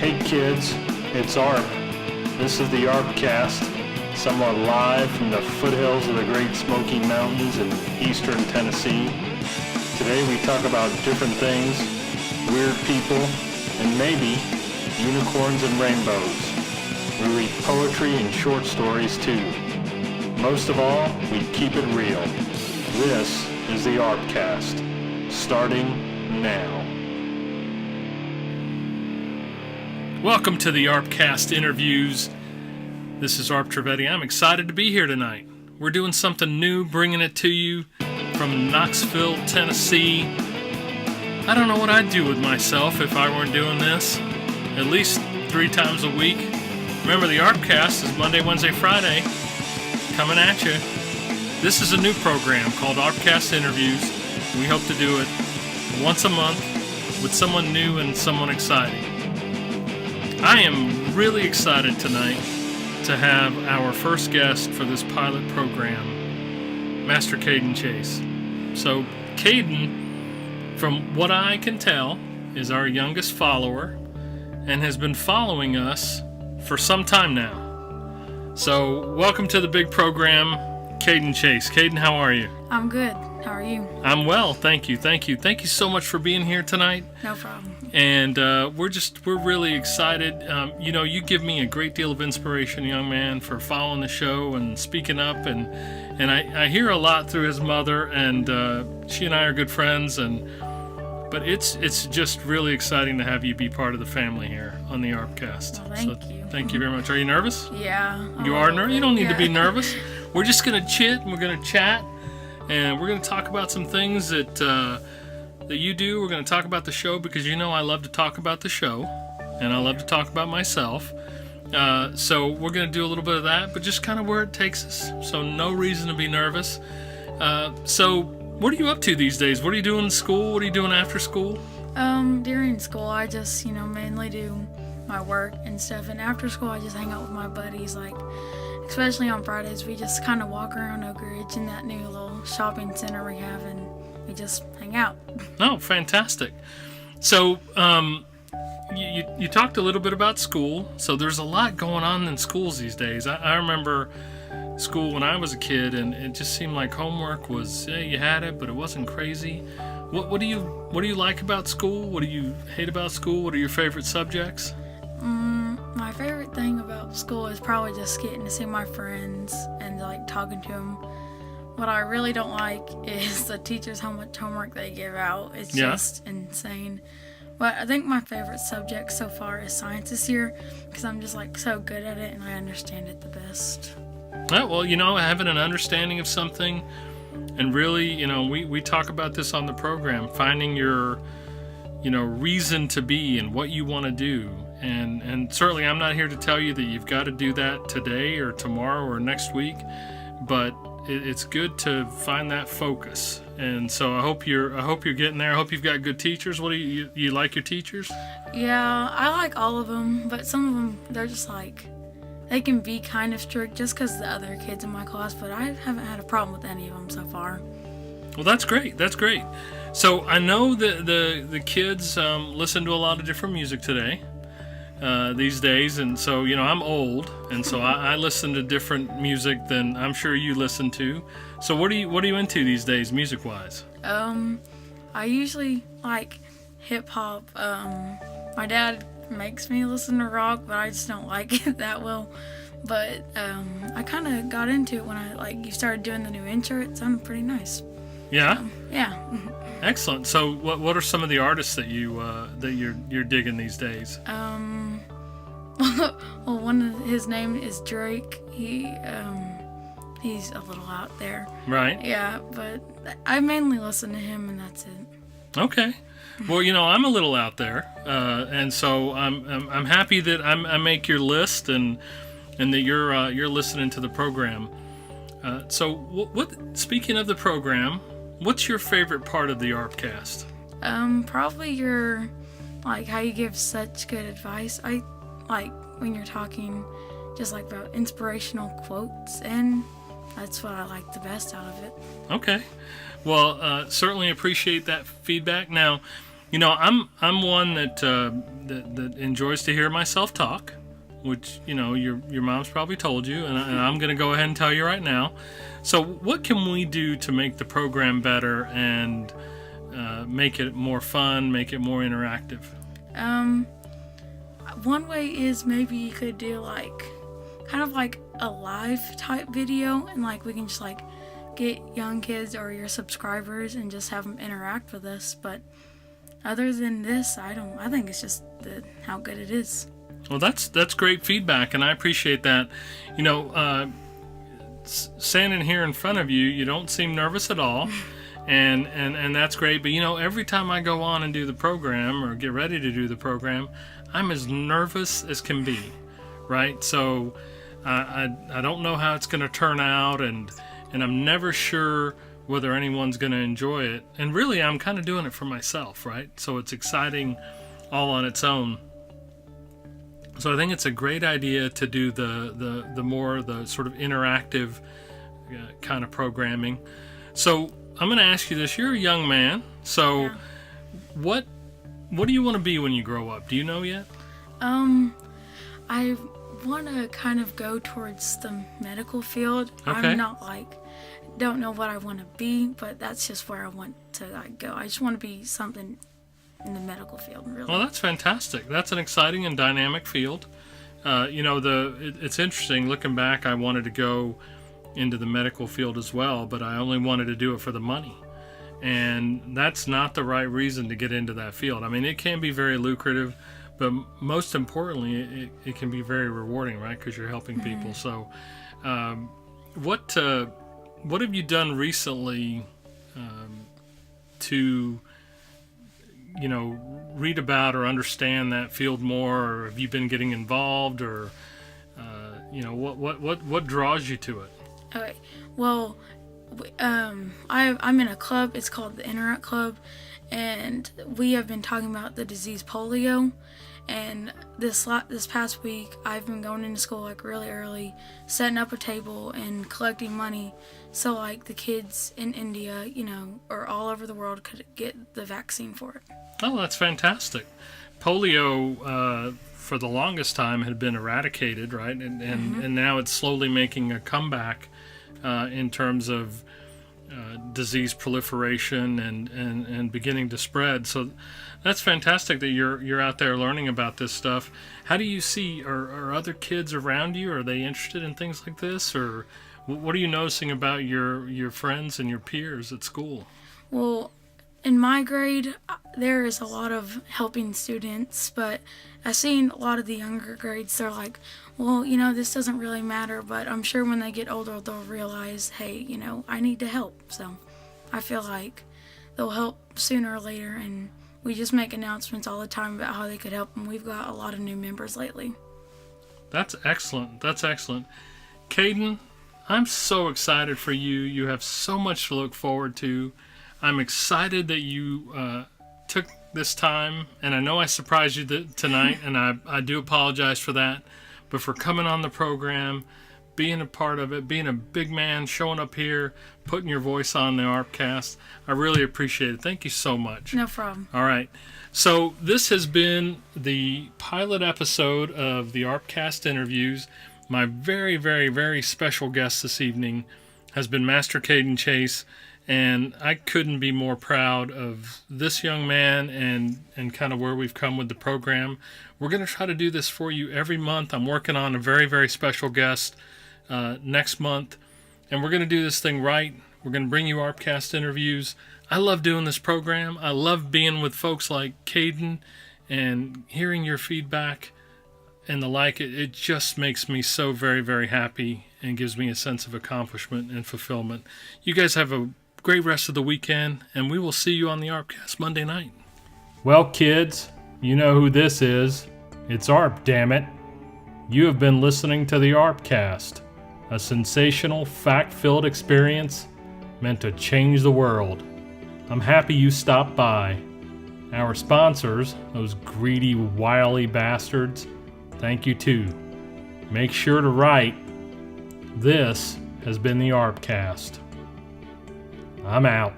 Hey kids, it's Arp. This is the ArpCast, somewhat live from the foothills of the Great Smoky Mountains in eastern Tennessee. Today we talk about different things, weird people, and maybe unicorns and rainbows. We read poetry and short stories too. Most of all, we keep it real. This is the ArpCast, starting now. Welcome to the ArpCast Interviews. This is Arp Trevetti. I'm excited to be here tonight. We're doing something new, bringing it to you from Knoxville, Tennessee. I don't know what I'd do with myself if I weren't doing this. At least 3 times a week. Remember, the ArpCast is Monday, Wednesday, Friday. Coming at you. This is a new program called ArpCast Interviews. We hope to do it once a month with someone new and someone exciting. I am really excited tonight to have our first guest for this pilot program, Master Caden Chase. So, Caden, from what I can tell, is our youngest follower and has been following us for some time now. So, welcome to the big program, Caden Chase. Caden, how are you? I'm good. How are you? I'm well, thank you. Thank you so much for being here tonight. No problem. And we're really excited. You give me a great deal of inspiration, young man, for following the show and speaking up. And I hear a lot through his mother, and she and I are good friends. But it's just really exciting to have you be part of the family here on the ArpCast. Well, thank you. Thank you very much. Are you nervous? Yeah. You are nervous? You don't need to be nervous. We're just going to chit and we're going to chat. And we're going to talk about some things that you do. We're going to talk about the show because I love to talk about the show. And I love to talk about myself. So we're going to do a little bit of that, but just kind of where it takes us. So no reason to be nervous. So what are you up to these days? What are you doing in school? What are you doing after school? During school, I just, mainly do my work and stuff. And after school, I just hang out with my buddies, especially on Fridays, we just kind of walk around Oak Ridge in that new little shopping center we have, and we just hang out. Oh, fantastic. So, you talked a little bit about school. So there's a lot going on in schools these days. I remember school when I was a kid, and it just seemed like homework was, you had it, but it wasn't crazy. What do you like about school? What do you hate about school? What are your favorite subjects? My favorite thing about school is probably just getting to see my friends and talking to them. What I really don't like is the teachers, how much homework they give out. It's just insane. But I think my favorite subject so far is science this year because I'm just so good at it and I understand it the best. Well, having an understanding of something and really, we talk about this on the program, finding your, reason to be and what you want to do. And certainly I'm not here to tell you that you've got to do that today or tomorrow or next week, but it's good to find that focus. And so I hope you're getting there. I hope you've got good teachers. What do you like your teachers? Yeah, I like all of them, but some of them, they're just they can be kind of strict just because of the other kids in my class, but I haven't had a problem with any of them so far. Well, that's great. That's great. So I know that the kids listen to a lot of different music today. These days, and so I'm old, and so I listen to different music than I'm sure you listen to. So what are you into these days, music wise? I usually like hip hop. My dad makes me listen to rock, but I just don't like it that well. But I kind of got into it when you started doing the new intro. It sounded pretty nice. Yeah. Yeah. Excellent. So what are some of the artists that you're digging these days? Well, his name is Drake. He's a little out there. Right. Yeah, but I mainly listen to him, and that's it. Okay. Well, I'm a little out there, and so I'm happy that I make your list and that you're listening to the program. So what? Speaking of the program, what's your favorite part of the ArpCast? Probably your how you give such good advice. I like when you're talking just about inspirational quotes, and that's what I like the best out of it. Okay. Well, certainly appreciate that feedback. Now, I'm one that that enjoys to hear myself talk, which, you know, your mom's probably told you, and I'm going to go ahead and tell you right now. So what can we do to make the program better and make it more fun, make it more interactive? One way is maybe you could do like kind of like a live type video, and like we can just like get young kids or your subscribers and just have them interact with us. But other than this, I think it's just how good it is. Well, that's great feedback, and I appreciate that. You know, standing here in front of you, you don't seem nervous at all, and that's great. But you know, every time I go on and do the program or get ready to do the program, I'm as nervous as can be, right? So I don't know how it's going to turn out, and I'm never sure whether anyone's going to enjoy it. And really, I'm kind of doing it for myself, right? So it's exciting all on its own. So I think it's a great idea to do the more sort of interactive kind of programming. So I'm going to ask you this. You're a young man. So Yeah. what do you want to be when you grow up? Do you know yet? I want to kind of go towards the medical field. Okay. I'm not don't know what I want to be, but that's just where I want to go. I just want to be something in the medical field, really. Well, that's fantastic. That's an exciting and dynamic field. You know, it's interesting. Looking back, I wanted to go into the medical field as well, but I only wanted to do it for the money. And that's not the right reason to get into that field. I mean, it can be very lucrative, but most importantly, it can be very rewarding, right? Because you're helping people. So, what have you done recently to, you know, read about or understand that field more? Or have you been getting involved, or you know, what draws you to it? Okay. Well, I'm in a club. It's called the Interact Club, and we have been talking about the disease polio. And this past week, I've been going into school like really early, setting up a table and collecting money, so like the kids in India, you know, or all over the world could get the vaccine for it. Oh, that's fantastic. Polio, for the longest time, had been eradicated, right? And now it's slowly making a comeback in terms of disease proliferation and beginning to spread. So that's fantastic that you're out there learning about this stuff. How do you see, are other kids around you, are they interested in things like this? Or what are you noticing about your friends and your peers at school? Well, in my grade, there is a lot of helping students, but I've seen a lot of the younger grades, they're like, well, you know, this doesn't really matter, but I'm sure when they get older, they'll realize, hey, you know, I need to help. So I feel like they'll help sooner or later, and we just make announcements all the time about how they could help, and we've got a lot of new members lately. That's excellent. That's excellent. Caden, I'm so excited for you. You have so much to look forward to. I'm excited that you took this time, and I know I surprised you tonight, and I do apologize for that, but for coming on the program, being a part of it, being a big man, showing up here, putting your voice on the ArpCast, I really appreciate it. Thank you so much. No problem. All right. So this has been the pilot episode of the ArpCast Interviews. My very, very, very special guest this evening has been Master Caden Chase, and I couldn't be more proud of this young man and kind of where we've come with the program. We're going to try to do this for you every month. I'm working on a very, very special guest next month, and we're going to do this thing right. We're going to bring you ArpCast Interviews. I love doing this program. I love being with folks like Caden and hearing your feedback and the like. It just makes me so very, very happy and gives me a sense of accomplishment and fulfillment. You guys have a great rest of the weekend, and we will see you on the ArpCast Monday night. Well, kids, you know who this is. It's Arp, damn it. You have been listening to the ArpCast, a sensational, fact-filled experience meant to change the world. I'm happy you stopped by. Our sponsors, those greedy, wily bastards, thank you too. Make sure to write, "This has been the ArpCast." I'm out.